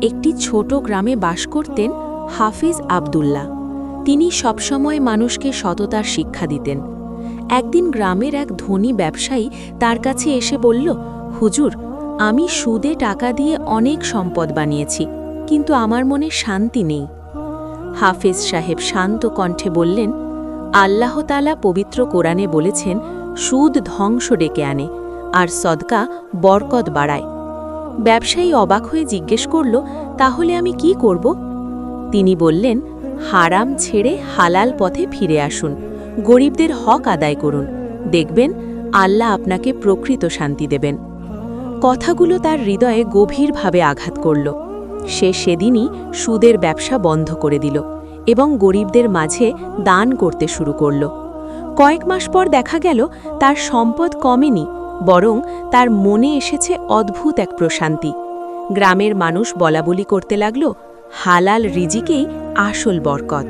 একটি ছোট গ্রামে বাস করতেন হাফিজ আবদুল্লাহ। তিনি সবসময় মানুষকে সততার শিক্ষা দিতেন। একদিন গ্রামের এক ধনী ব্যবসায়ী তার কাছে এসে বলল, হুজুর, আমি সুদে টাকা দিয়ে অনেক সম্পদ বানিয়েছি, কিন্তু আমার মনে শান্তি নেই। হাফিজ সাহেব শান্ত কণ্ঠে বললেন, আল্লাহ তাআলা পবিত্র কোরআনে বলেছেন, সুদ ধ্বংস ডেকে আনে আর সদকা বরকত বাড়ায়। ব্যবসায়ী অবাক হয়ে জিজ্ঞেস করল, তাহলে আমি কি করব? তিনি বললেন, হারাম ছেড়ে হালাল পথে ফিরে আসুন, গরিবদের হক আদায় করুন, দেখবেন আল্লাহ আপনাকে প্রকৃত শান্তি দেবেন। কথাগুলো তার হৃদয়ে গভীরভাবে আঘাত করল। সে সেদিনই সুদের ব্যবসা বন্ধ করে দিল এবং গরিবদের মাঝে দান করতে শুরু করল। কয়েক মাস পর দেখা গেল তার সম্পদ কমেনি, বরং তার মনে এসেছে অদ্ভুত এক প্রশান্তি। গ্রামের মানুষ বলাবলি করতে লাগল, হালাল রিজিকেই আসল বরকত।